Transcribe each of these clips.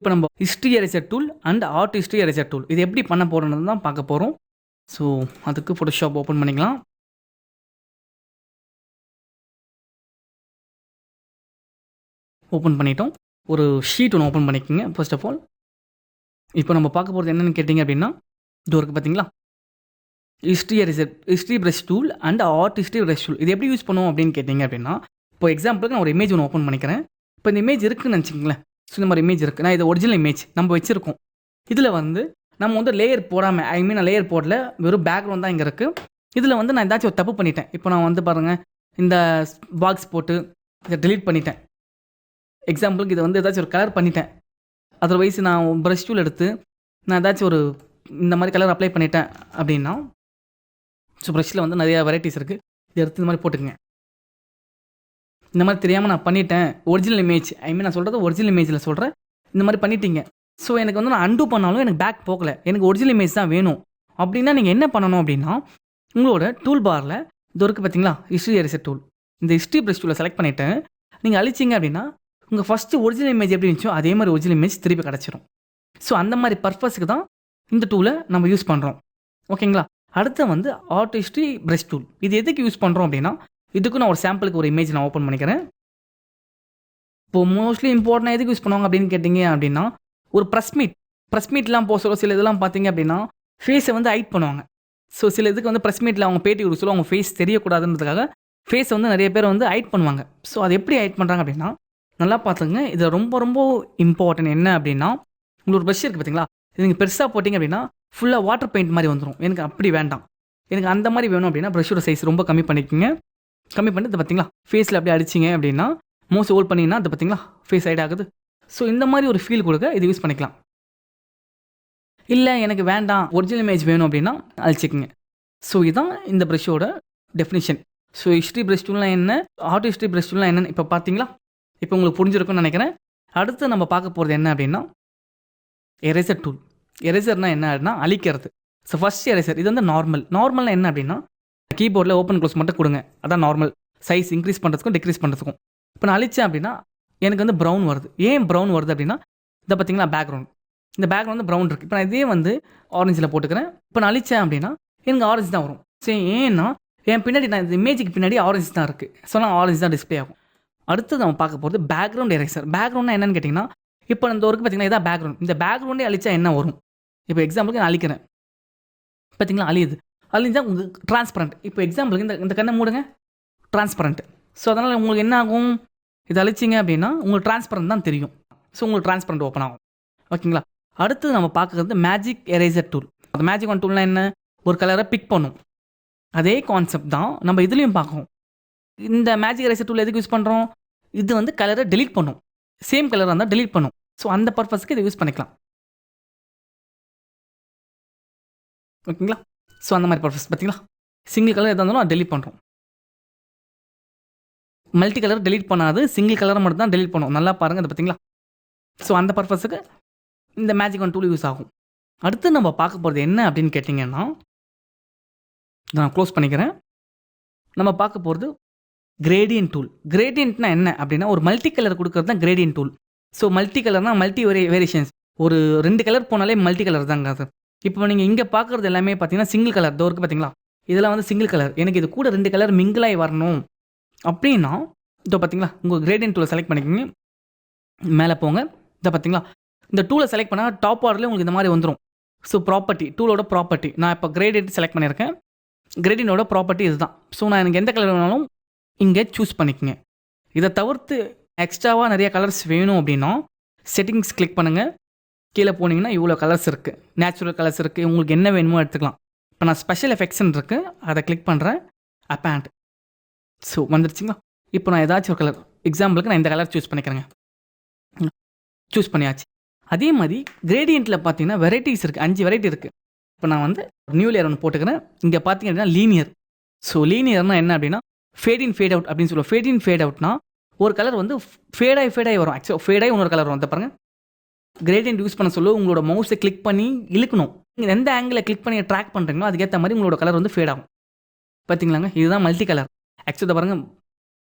இப்போ நம்ம history eraser tool and art history eraser tool இது எப்படி பண்ண போகிறோன்னு தான் பார்க்க போகிறோம். ஸோ அதுக்கு ஃபோட்டோஷாப் ஓப்பன் பண்ணிக்கலாம். ஓப்பன் பண்ணிட்டோம். ஒரு ஷீட் ஒன்று ஓப்பன் பண்ணிக்கோங்க ஃபர்ஸ்ட் ஆஃப் ஆல். இப்போ நம்ம பார்க்க போகிறது என்னென்னு கேட்டிங்க அப்படின்னா, இது இருக்குது பார்த்தீங்களா, history brush tool and art history brush tool. இது எப்படி யூஸ் பண்ணுவோம் அப்படின்னு கேட்டிங்க அப்படின்னா, இப்போ எக்ஸாம்பிளுக்கு நான் ஒரு இமேஜ் ஒன்று ஓப்பன் பண்ணிக்கிறேன். இப்போ இந்த இமேஜ் இருக்குதுன்னு நினச்சிக்கங்களேன். ஸோ இந்த மாதிரி இமேஜ் இருக்குது. நான் இது ஒரிஜினல் இமேஜ் நம்ம வச்சுருக்கோம். இதில் வந்து நம்ம வந்து லேயர் போடாமல், நான் லேயர் போடல, வெறும் பேக்ரவுண்ட் தான் இங்கே இருக்குது. இதில் வந்து நான் ஏதாச்சும் ஒரு தப்பு பண்ணிட்டேன். இப்போ நான் வந்து பாருங்கள், இந்த பாக்ஸ் போட்டு இதை டெலீட் பண்ணிட்டேன். எக்ஸாம்பிளுக்கு இதை வந்து ஏதாச்சும் ஒரு கலர் பண்ணிட்டேன். அதர்வைஸ் நான் ப்ரஷ் டூல் எடுத்து நான் ஏதாச்சும் ஒரு இந்த மாதிரி கலர் அப்ளை பண்ணிட்டேன் அப்படின்னா, ஸோ ப்ரஷ்ஷில் வந்து நிறையா வெரைட்டிஸ் இருக்குது. இதை எடுத்து இந்த மாதிரி போட்டுக்கங்க. இந்த மாதிரி தெரியாமல் நான் பண்ணிட்டேன், ஒரிஜினல் இமேஜ் நான் சொல்கிறது ஒரிஜினல் இமேஜில் சொல்கிறேன். இந்த மாதிரி பண்ணிட்டீங்க. ஸோ எனக்கு வந்து நான் அன்டூ பண்ணாலும் எனக்கு பேக் போகலை, எனக்கு ஒரிஜினல் இமேஜ் தான் வேணும் அப்படின்னா நீங்கள் என்ன பண்ணணும் அப்படின்னா, உங்களோட டூல் பாரில் இது இருக்குது பார்த்தீங்களா, ஹிஸ்ட்ரி எரேசர் டூல். இந்த ஹிஸ்ட்ரி ப்ரஷ் டூலை செலக்ட் பண்ணிவிட்டு நீங்கள் அழிச்சிங்க அப்படின்னா, உங்கள் ஃபஸ்ட்டு ஒரிஜினல் இமேஜ் எப்படி இருந்துச்சோ அதே மாதிரி ஒரிஜினல் இமேஜ் திருப்பி கிடச்சிரும். ஸோ அந்த மாதிரி பர்பஸுக்கு தான் இந்த டூலை நம்ம யூஸ் பண்ணுறோம். ஓகேங்களா. அடுத்து வந்து ஆர்ட் ஹிஸ்ட்ரி ப்ரஷ் டூல். இது எதுக்கு யூஸ் பண்ணுறோம் அப்படின்னா, இதுக்கு நான் ஒரு சாம்பிளுக்கு ஒரு இமேஜ் நான் ஓப்பன் பண்ணிக்கிறேன். இப்போது மோஸ்ட்லி இம்பார்ட்டன்ட் எதுக்கு யூஸ் பண்ணுவாங்க அப்படின்னு கேட்டிங்க அப்படின்னா, ஒரு ப்ரெஸ் மீட்லாம் போக சொல்ல சில இதெல்லாம் பார்த்தீங்க அப்படின்னா ஃபேஸை வந்து ஹைட் பண்ணுவாங்க. ஸோ சில இதுக்கு வந்து ப்ரெஸ் மீட்டில் அவங்க பேட்டி கொடுக்க சொல்ல அவங்க ஃபேஸ் தெரியக்கூடாதுன்றதுக்காக ஃபேஸை வந்து நிறைய பேர் வந்து ஹைட் பண்ணுவாங்க. ஸோ அது எப்படி ஹைட் பண்ணுறாங்க அப்படின்னா, நல்லா பார்த்துங்க. இது ரொம்ப ரொம்ப இம்பார்ட்டன்ட் என்ன அப்படின்னா, உங்களுக்கு ப்ரஷ் இருக்குது பார்த்தீங்களா, இது நீங்கள் பெருசாக போட்டிங்க அப்படின்னா ஃபுல்லாக வாட்டர் பெயிண்ட் மாதிரி வந்துடும். எனக்கு அப்படி வேண்டாம், எனக்கு அந்த மாதிரி வேணும் அப்படின்னா ப்ரஷ்ஷோட சைஸ் ரொம்ப கம்மி பண்ணிக்கோங்க. கம்மி பண்ணி இது பார்த்தீங்களா ஃபேஸில் அப்படியே அடிச்சிங்க அப்படின்னா, மோஸ்ட் ஹோல்ட் பண்ணிங்கன்னா அது பார்த்தீங்களா ஃபேஸ் ஹைட் ஆகுது. ஸோ இந்த மாதிரி ஒரு ஃபீல் கொடுக்க இது யூஸ் பண்ணிக்கலாம். இல்லை எனக்கு வேண்டாம், ஒரிஜினல் இமேஜ் வேணும் அப்படின்னா அழிச்சிக்கங்க. ஸோ இதுதான் இந்த ப்ரஷ்ஷோட டெஃபினிஷன். ஸோ ஹிஸ்ட்ரி ப்ரஷ் டூல்னால் என்ன, ஆர்ட் ஹிஸ்ட்ரி ப்ரஷ் டூல்னால் என்னன்னு இப்போ பார்த்தீங்களா, இப்போ உங்களுக்கு புரிஞ்சிருக்கும்னு நினைக்கிறேன். அடுத்து நம்ம பார்க்க போகிறது என்ன அப்படின்னா, எரேசர் டூல். எரேசர்னால் என்ன அப்படின்னா அழிக்கிறது. ஸோ ஃபஸ்ட் எரேசர் இது வந்து நார்மல்னால் என்ன அப்படின்னா, கீபோர்டில் ஓப்பன் க்ளோஸ் மட்டும் கொடுங்க, அதான் நார்மல். சைஸ் இன்க்ரீஸ் பண்ணுறதுக்கும் டிக்ரீஸ் பண்ணுறதுக்கும். இப்போ நான் அழித்தேன் அப்படின்னா எனக்கு வந்து ப்ரௌன் வருது. ஏன் ப்ரௌன் வருது அப்படின்னா, இதை பார்த்தீங்களா பேக்ரவுண்ட், இந்த பேக்ரவுண்ட் வந்து ப்ரௌன் இருக்குது. இப்போ நான் இதே வந்து ஆரஞ்சில் போட்டுக்கிறேன். இப்போ நான் அழித்தேன் அப்படின்னா எனக்கு ஆரஞ்சு தான் வரும். சரி, ஏன்னா என் பின்னாடி நான் இந்த இமேஜுக்கு பின்னாடி ஆரஞ்சு தான் இருக்குது. ஸோ நான் ஆரஞ்சு தான் டிஸ்பிளே ஆகும். அடுத்து நம்ம பார்க்க போகிறது பேக்ரவுண்ட் எரேசர். பேக்ரவுண்ட்னா என்னென்னு கேட்டிங்கன்னா, இப்போ இந்த ஒர்க்கு பார்த்தீங்கன்னா இதான் பேக்ரவுண்ட். இந்த பேக்ரவுண்டே அழிச்சா என்ன வரும், இப்போ எக்ஸாம்பிளுக்கு நான் அழிக்கிறேன் பார்த்தீங்களா, அழிஞ்சால் உங்களுக்கு டிரான்ஸ்பரண்ட். இப்போ எக்ஸாம்பிளுக்கு இந்த கண்ணை மூடுங்க, டிரான்ஸ்பரண்ட். ஸோ அதனால் உங்களுக்கு என்ன ஆகும், இதை அழிச்சிங்க அப்படின்னா உங்களுக்கு டிரான்ஸ்பரண்ட் தான் தெரியும். ஸோ உங்களுக்கு டிரான்ஸ்பரண்ட் ஓப்பன் ஆகும். ஓகேங்களா. அடுத்து நம்ம பார்க்குறது மேஜிக் எரேசர் டூல். அந்த மேஜிக் ஒன் டூல்னால் என்ன, ஒரு கலரை பிக் பண்ணும். அதே கான்செப்ட் தான் நம்ம இதுலேயும் பார்க்கணும். இந்த மேஜிக் எரேசர் டூல் எதுக்கு யூஸ் பண்ணுறோம், இது வந்து கலரை டெலீட் பண்ணும். சேம் கலராக இருந்தால் டெலீட் பண்ணும். ஸோ அந்த பர்பஸ்க்கு இதை யூஸ் பண்ணிக்கலாம். ஓகேங்களா. ஸோ அந்த மாதிரி பர்பஸ் பார்த்தீங்களா, சிங்கிள் கலர் எதாக இருந்தாலும் அது டெலீட் பண்ணுறோம். மல்டி கலர் டெலீட் பண்ணாது, சிங்கிள் கலரை மட்டும் தான் டெலீட் பண்ணும். நல்லா பாருங்கள், அது பார்த்தீங்களா. ஸோ அந்த பர்பஸுக்கு இந்த மேஜிக் ஒன் டூல் யூஸ் ஆகும். அடுத்து நம்ம பார்க்க போகிறது என்ன அப்படின்னு கேட்டிங்கன்னா, நான் க்ளோஸ் பண்ணிக்கிறேன். நம்ம பார்க்க போகிறது கிரேடியன்ட் டூல். கிரேடியன்ட்னா என்ன அப்படின்னா, ஒரு மல்டி கலர் கொடுக்குறது தான் கிரேடியன்ட் டூல். ஸோ மல்டி கலர்னால் மல்டி வேரியேஷன்ஸ். ஒரு 2 கலர் போனாலே மல்டி கலர் தாங்க அது. இப்போ நீங்கள் இங்கே பார்க்குறது எல்லாமே பார்த்தீங்கன்னா சிங்கிள் கலர் டோருக்கு பார்த்தீங்களா, இதெல்லாம் வந்து சிங்கிள் கலர். எனக்கு இது கூட 2 கலர் மிங்கிளாகி வரணும் அப்படின்னா இதோ பார்த்தீங்களா, உங்கள் கிரேடியன்ட் டூலை செலக்ட் பண்ணிக்கோங்க. மேலே போங்க, இதை பார்த்தீங்களா, இந்த டூலை செலக்ட் பண்ணால் டாப் ஆர்டரில் உங்களுக்கு இந்த மாதிரி வந்துடும். ஸோ ப்ராப்பர்ட்டி, டூலோட ப்ராப்பர்ட்டி, நான் இப்போ கிரேடியன்ட் செலக்ட் பண்ணியிருக்கேன். கிரேடியனோட ப்ராப்பர்ட்டி இதுதான். ஸோ நான் எனக்கு எந்த கலர் வேணாலும் இங்கே சூஸ் பண்ணிக்கோங்க. இதை தவிர்த்து எக்ஸ்ட்ராவாக நிறைய கலர்ஸ் வேணும் அப்படின்னா செட்டிங்ஸ் கிளிக் பண்ணுங்கள். கீழே போனீங்கன்னா இவ்வளோ கலர்ஸ் இருக்குது, நேச்சுரல் கலர்ஸ் இருக்குது, உங்களுக்கு என்ன வேணுமோ எடுத்துக்கலாம். இப்போ நான் ஸ்பெஷல் எஃபெக்ட்ஸ்ன்னு இருக்குது, அதை கிளிக் பண்ணுறேன். அப்பேண்ட். ஸோ வந்துருச்சுங்களா. இப்போ நான் ஏதாச்சும் ஒரு கலர், எக்ஸாம்பிளுக்கு நான் இந்த கலர் சூஸ் பண்ணிக்கிறேங்க. சூஸ் பண்ணியாச்சு. அதே மாதிரி கிரேடியண்ட்டில் பார்த்தீங்கன்னா வெரைட்டிஸ் இருக்குது, 5 வெரைட்டி இருக்குது. இப்போ நான் வந்து நியூ லேயர் ஒன்று போட்டுக்கிறேன். இங்கே பார்த்தீங்க அப்படின்னா லீனியர். ஸோ லீனியர்னால் என்ன அப்படின்னா ஃபேட் இன் ஃபேட் அவுட் அப்படின்னு சொல்லுவோம். ஃபேட் இன் ஃபேட் அவுட்னா ஒரு கலர் வந்து ஃபேடாகி வரும். ஆக்சுவலாக ஃபேடாகி இன்னொரு கலர் வரும். அதை பாருங்கள், கிரேடியன்ட் யூஸ் பண்ண சொல்ல உங்களோட மவுஸை கிளிக் பண்ணி இழுக்கணும். நீங்கள் எந்த ஆங்கிளில் கிளிக் பண்ணி ட்ராக் பண்ணுறீங்களோ அதுக்கேற்ற மாதிரி உங்களோட கலர் வந்து ஃபேட் ஆகும். பார்த்தீங்களாங்க, இதுதான் மல்டி கலர். ஆக்சுவலாக பாருங்கள்,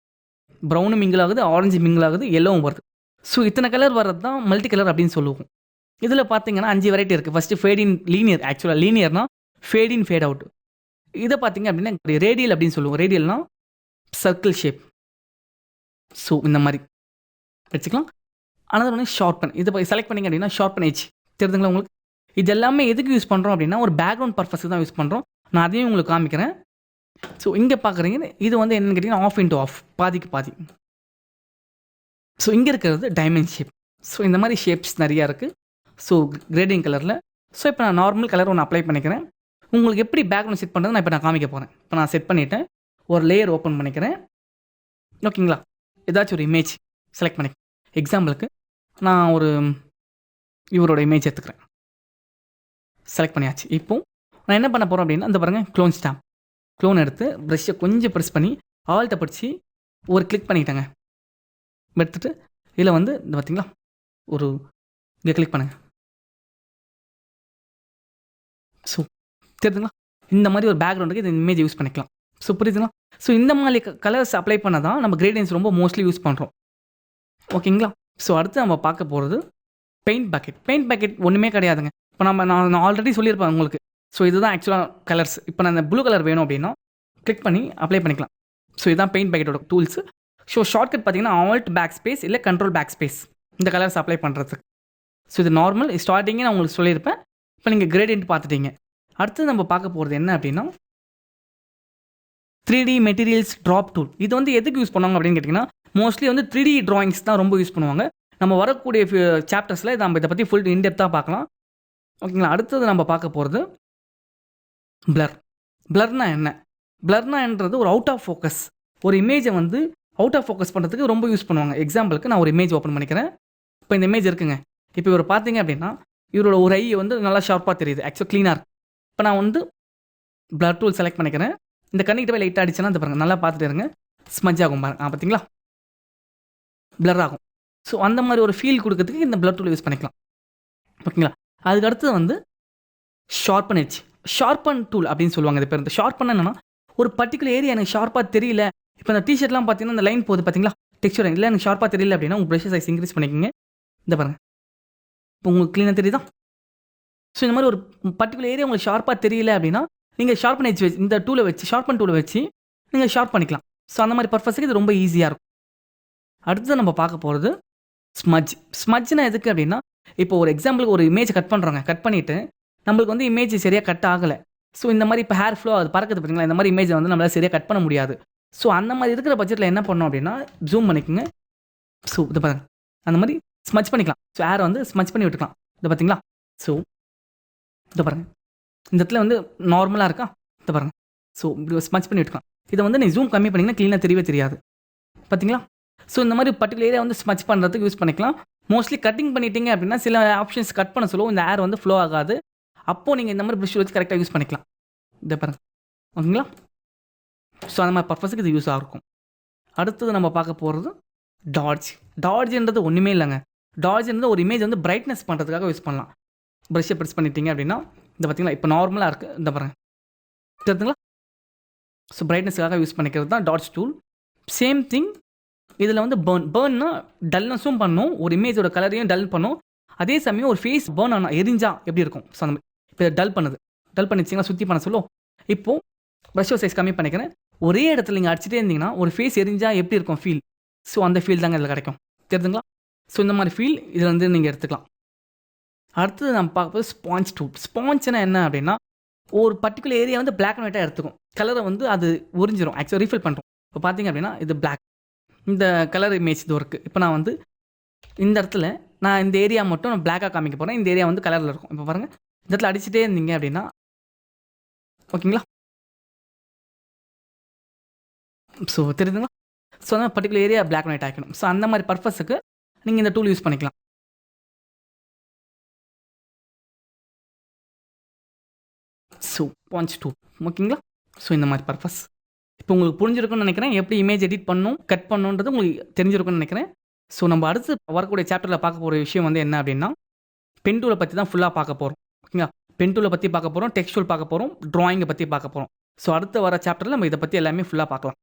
ப்ரௌனும் மிங்கிள் ஆகுது, ஆரஞ்சு மிங்கிள் ஆகுது, எல்லோவும் வருது. ஸோ இத்தனை கலர் வர்றது தான் மல்டி கலர் அப்படின்னு சொல்லுவோம். இதில் பார்த்தீங்கன்னா 5 வெரைட்டி இருக்குது. ஃபஸ்ட்டு ஃபேட் இன் லீனியர். ஆக்சுவலாக லீனியர்னா ஃபேட் இன் ஃபேட் அவுட். இதை பார்த்தீங்க அப்படின்னா ரேடியல் அப்படின்னு சொல்லுவோம். ரேடியல்னா சர்க்கிள் ஷேப். ஸோ இந்த மாதிரி வச்சுக்கலாம். அனதர் ஒன்று ஷார்ப்பன். இதை செலக்ட் பண்ணிங்க அப்படின்னா ஷார்ப்பன் எட்ஜ். தெரியுதுங்களா உங்களுக்கு? இது எல்லாமே எதுக்கு யூஸ் பண்ணுறோம் அப்படின்னா ஒரு பேக்ரவுண்ட் பர்பஸ்க்கு தான் யூஸ் பண்ணுறோம். நான் அதையும் உங்களுக்கு காமிக்கிறேன். ஸோ இங்கே பார்க்குறீங்க, இது வந்து என்னென்னு கேட்டிங்கன்னா ஆஃப் இன்ட்டு ஆஃப், பாதிக்கு பாதி. ஸோ இங்கே இருக்கிறது டைமண்ட் ஷேப். ஸோ இந்த மாதிரி ஷேப்ஸ் நிறையா இருக்குது. ஸோ கிரேடிங் கலரில். ஸோ இப்போ நான் நார்மல் கலர் ஒன்று அப்ளை பண்ணிக்கிறேன். உங்களுக்கு எப்படி பேக்ரவுண்ட் செட் பண்ணுறது நான் இப்போ காமிக்க போகிறேன். இப்போ நான் செட் பண்ணிவிட்டேன். ஒரு லேயர் ஓப்பன் பண்ணிக்கிறேன். ஓகேங்களா? ஏதாச்சும் ஒரு இமேஜ் செலக்ட் பண்ணி, எக்ஸாம்பிளுக்கு நான் ஒரு இவரோட இமேஜ் எடுத்துக்கிறேன். செலக்ட் பண்ணியாச்சு. இப்போ நான் என்ன பண்ண போகிறேன் அப்படின்னா, இந்த பாருங்கள் க்ளோன் ஸ்டாம்ப். க்ளோன் எடுத்து ப்ரெஷ்ஷை கொஞ்சம் ப்ரெஸ் பண்ணி ஆல்ட்டை பிடிச்சி ஒரு கிளிக் பண்ணிட்டேங்க. எடுத்துகிட்டு இதில் வந்து இந்த பார்த்தீங்களா ஒரு இங்கே கிளிக் பண்ணுங்க. ஸோ தெரியுதுங்களா? இந்த மாதிரி ஒரு பேக்ரவுண்டுக்கு இந்த இமேஜ் யூஸ் பண்ணிக்கலாம். ஸோ புரியுதுங்களா? ஸோ இந்த மாதிரி கலர்ஸ் அப்ளை பண்ண தான் நம்ம கிரேடியன்ஸ் ரொம்ப மோஸ்ட்லி யூஸ் பண்ணுறோம். ஓகேங்களா? ஸோ அடுத்து நம்ம பார்க்க போகிறது பெயிண்ட் பக்கெட். பெயிண்ட் பக்கெட் ஒன்றுமே கிடையாதுங்க. இப்போ நான் ஆல்ரெடி சொல்லியிருப்பேன் உங்களுக்கு. ஸோ இதுதான் ஆக்சுவலாக கலர்ஸ். இப்போ நான் இந்த ப்ளூ கலர் வேணும் அப்படின்னா கிளிக் பண்ணி அப்ளை பண்ணிக்கலாம். ஸோ இதுதான் பெயிண்ட் பக்கெட்டோட டூல்ஸ். ஸோ ஷார்ட்கட் பார்த்தீங்கன்னா ஆல்ட் பேக் ஸ்பேஸ் இல்லை கண்ட்ரோல் பேக் ஸ்பேஸ், இந்த கலர்ஸ் அப்ளை பண்ணுறதுக்கு. ஸோ இது நார்மல் ஸ்டார்டிங்கே நான் உங்களுக்கு சொல்லியிருப்பேன். இப்போ நீங்கள் கிரேடியன்ட் பார்த்துட்டீங்க. அடுத்து நம்ம பார்க்க போகிறது என்ன அப்படின்னா 3D மெட்டீரியல்ஸ் ட்ராப் டூல். இது வந்து எதுக்கு யூஸ் பண்ணுவாங்க அப்படின்னு கேட்டிங்கன்னா மோஸ்ட்லி வந்து 3D ட்ராயிங்ஸ் தான் ரொம்ப யூஸ் பண்ணுவாங்க. நம்ம வரக்கூடிய சாப்டர்ஸில் நம்ம இதை பற்றி ஃபுல் இன்டெப்த்தாக பார்க்கலாம். ஓகேங்களா? அடுத்தது நம்ம பார்க்க போகிறது பிளர். பிளர்னா என்ன? பிளர்னான்றது ஒரு அவுட் ஆஃப் ஃபோக்கஸ். ஒரு இமேஜை வந்து அவுட் ஆஃப் ஃபோக்கஸ் பண்ணுறதுக்கு ரொம்ப யூஸ் பண்ணுவாங்க. எக்ஸாம்பிளுக்கு நான் ஒரு இமேஜ் ஓப்பன் பண்ணிக்கிறேன். இப்போ இந்த இமேஜ் இருக்குங்க. இப்போ இவர் பார்த்தீங்க அப்படின்னா இவரோட ஒரு ஐ வந்து நல்லா ஷார்ப்பாக தெரியுது. ஆக்சுவலாக க்ளீனாக இருக்குது. இப்போ நான் வந்து பிளர் டூல் செலக்ட் பண்ணிக்கிறேன். இந்த கண்ணிக்கிட்ட போய் லைட்டாக அடிச்சுன்னா இந்த பாருங்கள், நல்லா பார்த்துட்டு இருங்க, ஸ்மஜ் ஆகும் பாருங்க. பார்த்தீங்களா? பிளர் ஆகும். ஸோ அந்த மாதிரி ஒரு ஃபீல் கொடுக்கறதுக்கு இந்த பிளர் டூல் யூஸ் பண்ணிக்கலாம். ஓகேங்களா? அதுக்கு அடுத்தது வந்து ஷார்ப்பன் எட்ஜ். ஷார்ப்பன் டூல் அப்படின்னு சொல்லுவாங்க. இது பேர் இந்த ஷார்ப்பன் என்னன்னா ஒரு பர்டிகுலர் ஏரியா எனக்கு ஷார்ப்பாக தெரியல. இப்போ இந்த டிஷர்ட்லாம் பார்த்தீங்கன்னா இந்த லைன் போகுது பார்த்தீங்களா, டெக்ஸ்சர் இல்லை எனக்கு ஷார்ப்பாக தெரியல அப்படின்னா உங்கள் ப்ரஷ் சைஸ் இன்க்ரீஸ் பண்ணிக்கோங்க. இந்த பாருங்கள், இப்போ உங்களுக்கு க்ளீனாக தெரியுதா? ஸோ இந்த மாதிரி ஒரு பர்டிகுலர் ஏரியா உங்களுக்கு ஷார்ப்பாக தெரியல அப்படின்னா நீங்கள் ஷார்ப்பன் எட்ஜ் வச்சு இந்த டூலை வச்சு ஷார்ப்பன் டூலை வச்சு நீங்கள் ஷார்ப் பண்ணிக்கலாம். ஸோ அந்த மாதிரி பர்பஸுக்கு இது ரொம்ப ஈஸியாக இருக்கும். அடுத்து நம்ம பார்க்க போகிறது ஸ்மஜ். ஸ்மஜ்னா எதுக்கு அப்படின்னா இப்போ ஒரு எக்ஸாம்பிளுக்கு ஒரு இமேஜ் கட் பண்ணுறாங்க. கட் பண்ணிவிட்டு நம்மளுக்கு வந்து இமேஜ் சரியாக கட் ஆகலை. ஸோ இந்த மாதிரி இப்போ ஹேர் ஃப்ளோ அது பறக்குது பார்த்தீங்களா, இந்த மாதிரி இமேஜை வந்து நம்மளால் சரியாக கட் பண்ண முடியாது. ஸோ அந்த மாதிரி இருக்கிற பட்ஜெட்டில் என்ன பண்ணோம் அப்படின்னா ஜூம் பண்ணிக்கோங்க. ஸோ இதை பாருங்கள், அந்த மாதிரி ஸ்மச் பண்ணிக்கலாம். ஸோ ஹேரை வந்து ஸ்மச் பண்ணி விட்டுக்கலாம். இதை பார்த்தீங்களா? ஸோ இதை பாருங்கள், இந்த இடத்துல வந்து நார்மலாக இருக்கா, இதை பாருங்கள். ஸோ இப்படி ஸ்மச் பண்ணி விட்டுக்கலாம். இதை வந்து நீ ஜூம் கம்மி பண்ணிங்கன்னா க்ளீனாக தெரியவே தெரியாது. பார்த்தீங்களா? ஸோ இந்த மாதிரி பர்டிகுலர் ஏரியா வந்து ஸ்மச் பண்ணுறதுக்கு யூஸ் பண்ணிக்கலாம். மோஸ்ட்லி கட்டிங் பண்ணிட்டீங்க அப்படின்னா சில ஆப்ஷன்ஸ் கட் பண்ண சொல்லுவோம், இந்த ஹேர் வந்து ஃப்ளோ ஆகாது. அப்போது நீங்கள் இந்த மாதிரி ப்ரஷ் வச்சு கரெக்டாக யூஸ் பண்ணிக்கலாம். இதை பாருங்கள். ஓகேங்களா? ஸோ அந்த மாதிரி பர்பஸுக்கு இது யூஸ் ஆகிருக்கும். அடுத்தது நம்ம பார்க்க போகிறது டாட்ஜ். டாட்ஜ்ன்றது ஒன்றுமே இல்லைங்க. டாட்ஜ்ன்றது ஒரு இமேஜ் வந்து பிரைட்னஸ் பண்ணுறதுக்காக யூஸ் பண்ணலாம். ப்ரஷ்ஷை ப்ரெஸ் பண்ணிட்டீங்க அப்படின்னா இந்த பார்த்தீங்களா இப்போ நார்மலாக இருக்குது. இந்த பாருங்கள், தெரியுதுங்களா? ஸோ பிரைட்னஸ்க்காக யூஸ் பண்ணிக்கிறது தான் டாட்ஜ் டூல். சேம் திங் இதில் வந்து பேர்ன்னா டல்னஸும் பண்ணும், ஒரு இமேஜோட கலரையும் டல் பண்ணும். அதே சமயம் ஒரு ஃபேஸ் பேர்ன் ஆனால் எரிஞ்சா எப்படி இருக்கும், ஸோ அந்த மாதிரி இப்போ டல் பண்ணுது. டல் பண்ணிச்சிங்கன்னா சுற்றி பண்ண சொல்லும். இப்போது ப்ரஷ் சைஸ் கம்மி பண்ணிக்கிறேன். ஒரே இடத்துல நீங்கள் அடிச்சுட்டே இருந்தீங்கன்னா ஒரு ஃபேஸ் எரிஞ்சா எப்படி இருக்கும் ஃபீல், ஸோ அந்த ஃபீல் தாங்க இதில் கிடைக்கும். தெரியுதுங்களா? ஸோ இந்த மாதிரி ஃபீல் இதில் வந்து நீங்கள் எடுத்துக்கலாம். அடுத்தது நம்ம பார்க்கும்போது ஸ்பாஞ்ச் டூல். ஸ்பாஞ்ச்னா என்ன அப்படின்னா ஒரு பர்டிகுலர் ஏரியா வந்து பிளாக் அண்ட் ஒயிட்டாக எடுத்துக்கும். கலரை வந்து அது உறிஞ்சிரும். ஆக்சுவலாக ரீஃபில் பண்ணுறோம். இப்போ பார்த்தீங்க அப்படின்னா இது பிளாக், இந்த கலர் இமேஜ் இது இருக்குது. இப்போ நான் வந்து இந்த இடத்துல நான் இந்த ஏரியா மட்டும் நான் பிளாக்காக காமிக்க போகிறேன். இந்த ஏரியா வந்து கலரில் இருக்கும். இப்போ பாருங்கள், இந்த இடத்துல அடிச்சுட்டே இருந்தீங்க அப்படின்னா ஓகேங்களா? ஸோ தெரியுதுங்களா? ஸோ அந்த particular area black and white ஆக்கணும். ஸோ அந்த மாதிரி பர்பஸுக்கு நீங்கள் இந்த டூல் யூஸ் பண்ணிக்கலாம். So sponge tool. ஓகேங்களா? ஸோ இந்த மாதிரி பர்பஸ் இப்போ உங்களுக்கு புரிஞ்சிருக்குன்னு நினைக்கிறேன். எப்படி இமேஜ் எடிட் பண்ணணும், கட் பண்ணணுன்றது உங்களுக்கு தெரிஞ்சிருக்குன்னு நினைக்கிறேன். ஸோ நம்ம அடுத்து வரக்கூடிய சாப்டரில் பார்க்க போகிற விஷயம் வந்து என்ன அப்படின்னா பென் டூலை பற்றி தான் ஃபுல்லாக பார்க்க போகிறோம். ஓகேங்களா? பென் டூலை பற்றி பார்க்க போகிறோம், டெக்ஸ்ட் டூல் பார்க்க போகிறோம், ட்ராயிங்கை பற்றி பார்க்க போகிறோம். ஸோ அடுத்து வர சாப்டரில் நம்ம இதை பற்றி எல்லாமே ஃபுல்லாக பார்க்கலாம்.